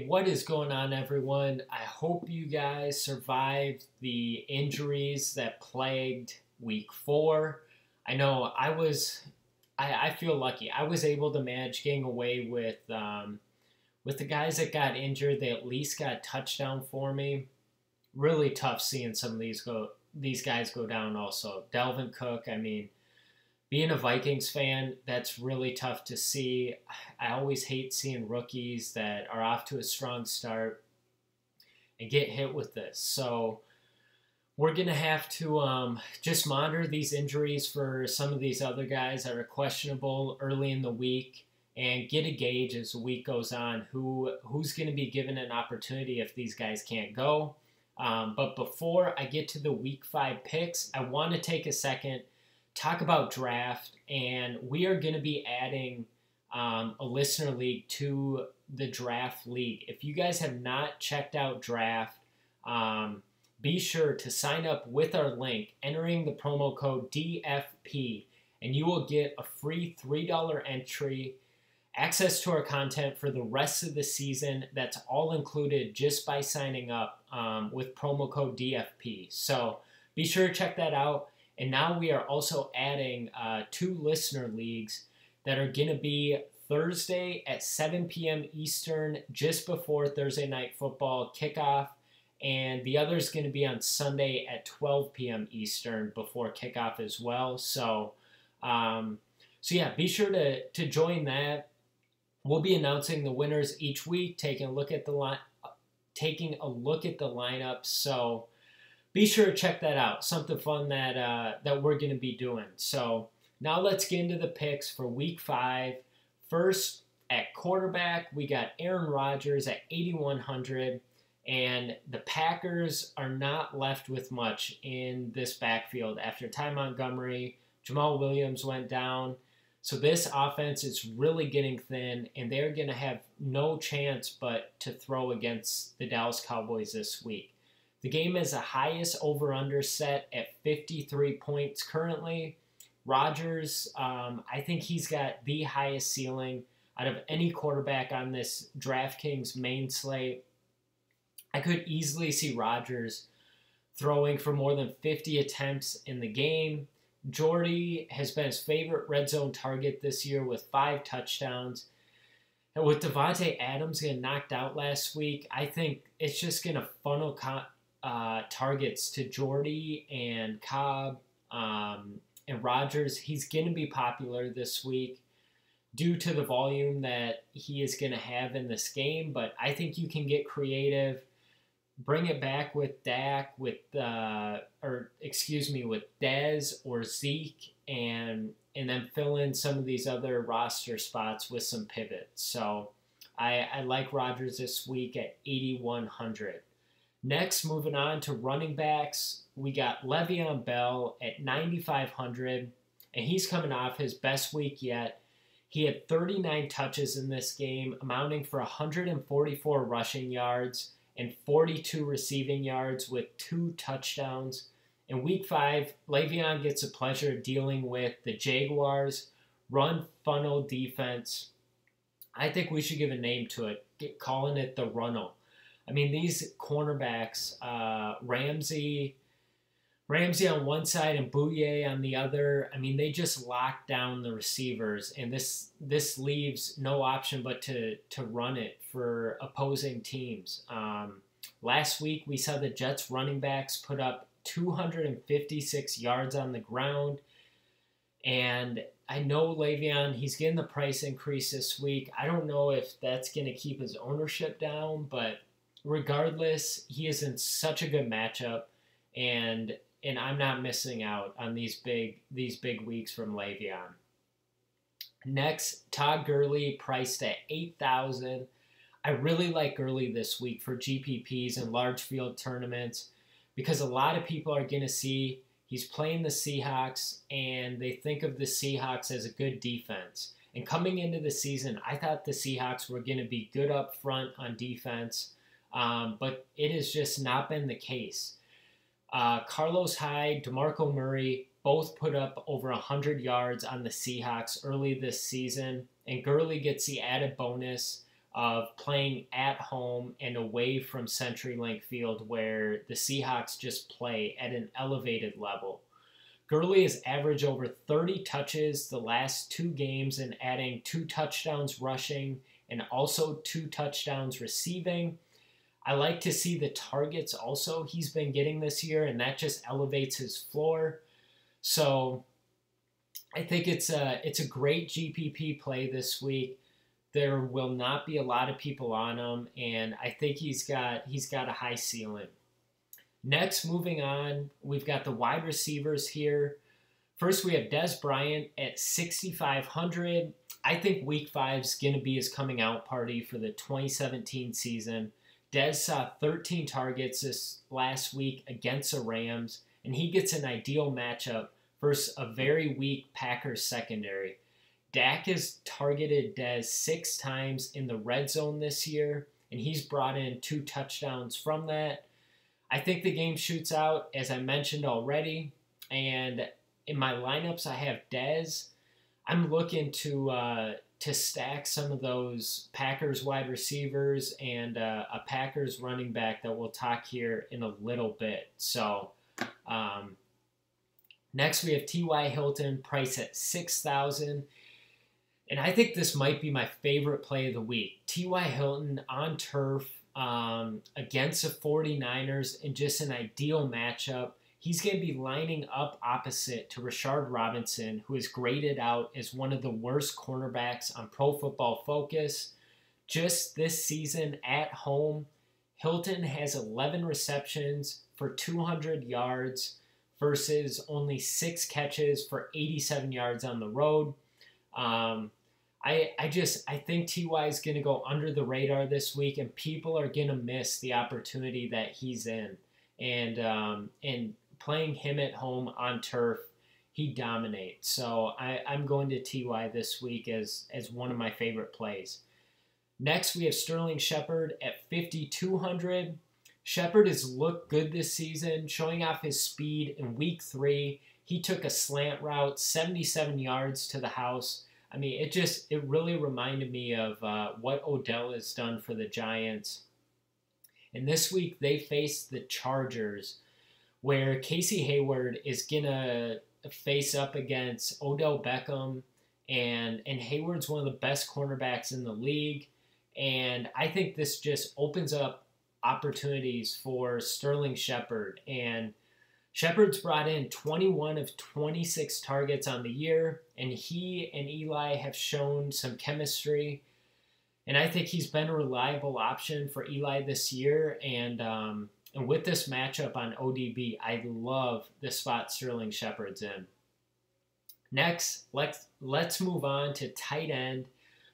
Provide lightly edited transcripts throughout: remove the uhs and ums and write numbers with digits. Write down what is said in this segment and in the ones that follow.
What is going on, everyone? I hope you guys survived the injuries that plagued week 4. I know I feel lucky. I was able to manage getting away with the guys that got injured. They at least got touchdown for me. Really tough seeing some of these guys go down. Also, Dalvin Cook. I mean, being a Vikings fan, that's really tough to see. I always hate seeing rookies that are off to a strong start and get hit with this. So we're going to have to just monitor these injuries for some of these other guys that are questionable early in the week and get a gauge as the week goes on who's going to be given an opportunity if these guys can't go. But before I get to the week 5 picks, I want to take a second, talk about draft, and we are going to be adding a listener league to the draft league. If you guys have not checked out draft, be sure to sign up with our link, entering the promo code DFP, and you will get a free $3 entry, access to our content for the rest of the season. That's all included just by signing up with promo code DFP. So be sure to check that out. And now we are also adding 2 listener leagues that are going to be Thursday at 7 p.m. Eastern, just before Thursday Night Football kickoff. And the other is going to be on Sunday at 12 p.m. Eastern before kickoff as well. So yeah, be sure to join that. We'll be announcing the winners each week, taking a look at the lineup. So be sure to check that out. Something fun that we're going to be doing. So now let's get into the picks for week 5. First, at quarterback, we got Aaron Rodgers at 8,100. And the Packers are not left with much in this backfield after Ty Montgomery, Jamal Williams went down. So this offense is really getting thin, and they're going to have no chance but to throw against the Dallas Cowboys this week. The game is the highest over-under set at 53 points currently. Rodgers, I think he's got the highest ceiling out of any quarterback on this Draftkings main slate. I could easily see Rodgers throwing for more than 50 attempts in the game. Jordy has been his favorite red zone target this year with 5 touchdowns. And with Devontae Adams getting knocked out last week, I think it's just going to funnel targets to Jordy and Cobb and Rodgers. He's going to be popular this week due to the volume that he is going to have in this game. But I think you can get creative. Bring it back with Dak, with Dez or Zeke, and then fill in some of these other roster spots with some pivots. So I like Rodgers this week at 8,100. Next, moving on to running backs, we got Le'Veon Bell at 9,500, and he's coming off his best week yet. He had 39 touches in this game, amounting for 144 rushing yards and 42 receiving yards with 2 touchdowns. In week 5, Le'Veon gets the pleasure of dealing with the Jaguars' run funnel defense. I think we should give a name to it, calling it the Runnel. I mean, these cornerbacks, Ramsey on one side and Bouye on the other, I mean, they just lock down the receivers, and this leaves no option but to run it for opposing teams. Last week, we saw the Jets running backs put up 256 yards on the ground, and I know Le'Veon, he's getting the price increase this week. I don't know if that's going to keep his ownership down, but regardless, he is in such a good matchup, and I'm not missing out on these big weeks from Le'Veon. Next, Todd Gurley priced at 8,000. I really like Gurley this week for GPPs and large field tournaments because a lot of people are going to see he's playing the Seahawks and they think of the Seahawks as a good defense. And coming into the season, I thought the Seahawks were going to be good up front on defense, but it has just not been the case. Carlos Hyde, DeMarco Murray both put up over 100 yards on the Seahawks early this season, and Gurley gets the added bonus of playing at home and away from CenturyLink Field, where the Seahawks just play at an elevated level. Gurley has averaged over 30 touches the last 2 games and adding 2 touchdowns rushing and also 2 touchdowns receiving. I like to see the targets also he's been getting this year, and that just elevates his floor. So I think it's a great GPP play this week. There will not be a lot of people on him, and I think he's got a high ceiling. Next, moving on, we've got the wide receivers here. First, we have Dez Bryant at 6,500. I think Week 5 is going to be his coming out party for the 2017 season. Dez saw 13 targets this last week against the Rams, and he gets an ideal matchup versus a very weak Packers secondary. Dak has targeted Dez 6 times in the red zone this year, and he's brought in 2 touchdowns from that. I think the game shoots out, as I mentioned already, and in my lineups I have Dez. I'm looking to stack some of those Packers wide receivers and a Packers running back that we'll talk here in a little bit. So next we have T.Y. Hilton, priced at $6,000. And I think this might be my favorite play of the week. T.Y. Hilton on turf against the 49ers in just an ideal matchup. He's going to be lining up opposite to Rashard Robinson, who is graded out as one of the worst cornerbacks on Pro Football Focus. Just this season at home, Hilton has 11 receptions for 200 yards versus only 6 catches for 87 yards on the road. I think T.Y. is going to go under the radar this week, and people are going to miss the opportunity that he's in. And playing him at home on turf, he dominates. So I'm going to T.Y. this week as one of my favorite plays. Next, we have Sterling Shepard at 5,200. Shepard has looked good this season, showing off his speed in Week 3. He took a slant route, 77 yards to the house. I mean, it really reminded me of what Odell has done for the Giants. And this week they face the Chargers, where Casey Hayward is going to face up against Odell Beckham, and Hayward's one of the best cornerbacks in the league. And I think this just opens up opportunities for Sterling Shepard. And Shepard's brought in 21 of 26 targets on the year, and he and Eli have shown some chemistry. And I think he's been a reliable option for Eli this year. And with this matchup on ODB, I love the spot Sterling Shepard's in. Next, let's move on to tight end.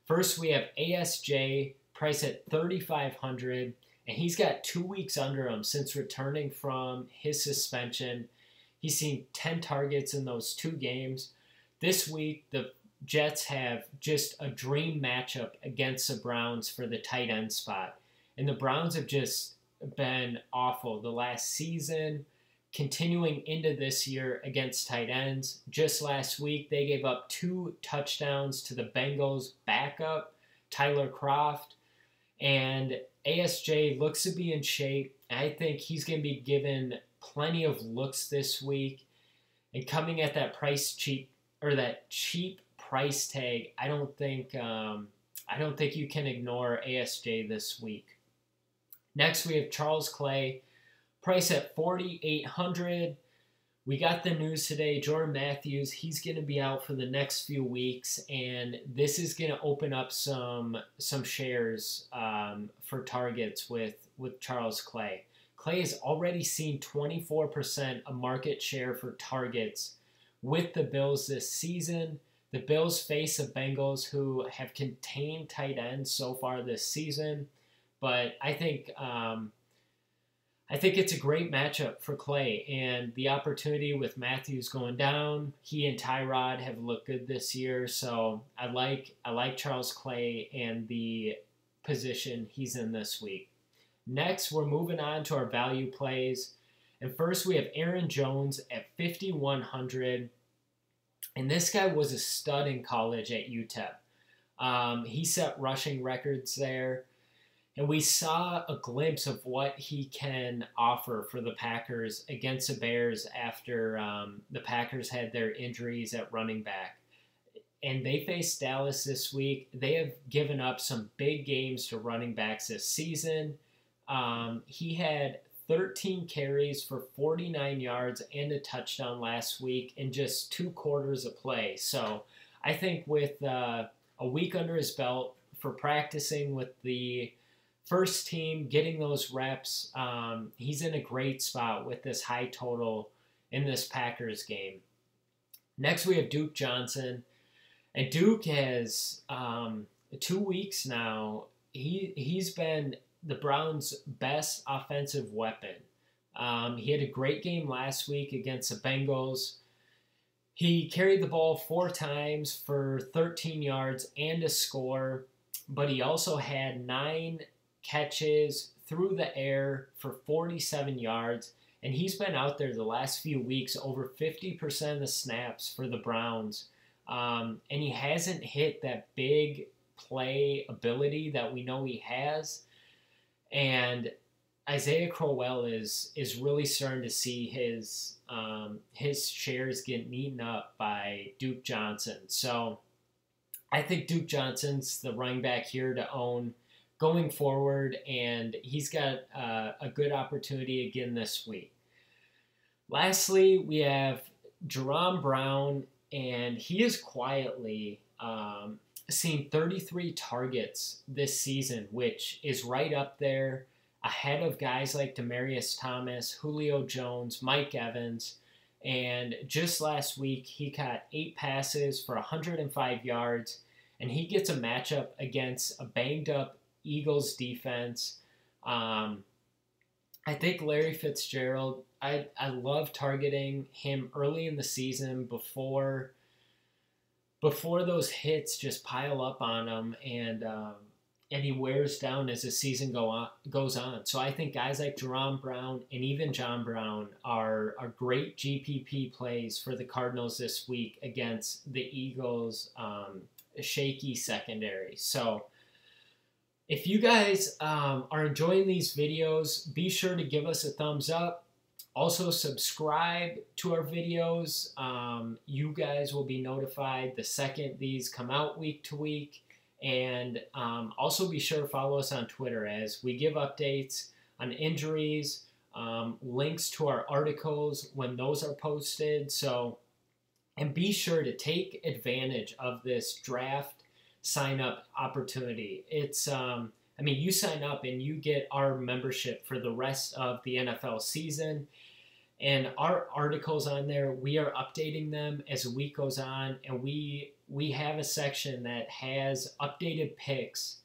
First, we have ASJ, priced at $3,500. And he's got 2 weeks under him since returning from his suspension. He's seen 10 targets in those 2 games. This week, the Jets have just a dream matchup against the Browns for the tight end spot. And the Browns have just been awful the last season, continuing into this year against tight ends. Just last week, they gave up 2 touchdowns to the Bengals backup, Tyler Kroft. And ASJ looks to be in shape. I think he's going to be given plenty of looks this week. And coming at that cheap price tag, I don't think you can ignore ASJ this week. Next, we have Charles Clay, priced at $4,800. We got the news today, Jordan Matthews, he's going to be out for the next few weeks, and this is going to open up some shares for targets with Charles Clay. Clay has already seen 24% of market share for targets with the Bills this season. The Bills face the Bengals, who have contained tight ends so far this season, but I think it's a great matchup for Clay, and the opportunity with Matthews going down, he and Tyrod have looked good this year, so I like Charles Clay and the position he's in this week. Next, we're moving on to our value plays, and first we have Aaron Jones at 5,100, and this guy was a stud in college at UTEP. He set rushing records there. And we saw a glimpse of what he can offer for the Packers against the Bears after the Packers had their injuries at running back. And they face Dallas this week. They have given up some big games to running backs this season. He had 13 carries for 49 yards and a touchdown last week in just 2 quarters of play. So I think with a week under his belt for practicing with the first team, getting those reps, he's in a great spot with this high total in this Packers game. Next, we have Duke Johnson. And Duke has 2 weeks now. He's been the Browns' best offensive weapon. He had a great game last week against the Bengals. He carried the ball 4 times for 13 yards and a score, but he also had 9 catches through the air for 47 yards. And he's been out there the last few weeks, over 50% of the snaps for the Browns. And he hasn't hit that big play ability that we know he has. And Isaiah Crowell is really starting to see his shares getting eaten up by Duke Johnson. So I think Duke Johnson's the running back here to own going forward, and he's got a good opportunity again this week. Lastly, we have Jerome Brown, and he has quietly seen 33 targets this season, which is right up there ahead of guys like Demaryius Thomas, Julio Jones, Mike Evans. And just last week, he caught 8 passes for 105 yards, and he gets a matchup against a banged-up Eagles defense. I think Larry Fitzgerald, I love targeting him early in the season before those hits just pile up on him and he wears down as the season goes on. So I think guys like Jerome Brown and even John Brown are great GPP plays for the Cardinals this week against the Eagles' shaky secondary. So if you guys are enjoying these videos, be sure to give us a thumbs up. Also, subscribe to our videos. You guys will be notified the second these come out week to week. And also be sure to follow us on Twitter as we give updates on injuries, links to our articles when those are posted. So, and be sure to take advantage of this draft sign-up opportunity. It's, you sign up and you get our membership for the rest of the NFL season. And our articles on there, we are updating them as the week goes on. And we have a section that has updated picks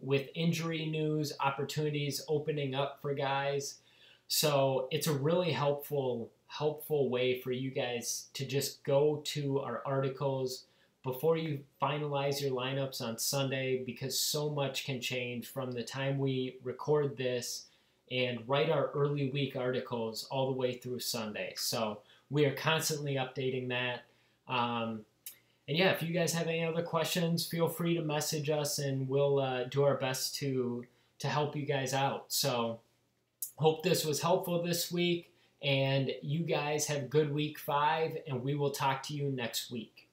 with injury news, opportunities opening up for guys. So it's a really helpful way for you guys to just go to our articles before you finalize your lineups on Sunday, because so much can change from the time we record this and write our early week articles all the way through Sunday. So we are constantly updating that. And yeah, if you guys have any other questions, feel free to message us and we'll do our best to help you guys out. So hope this was helpful this week, and you guys have a good week 5, and we will talk to you next week.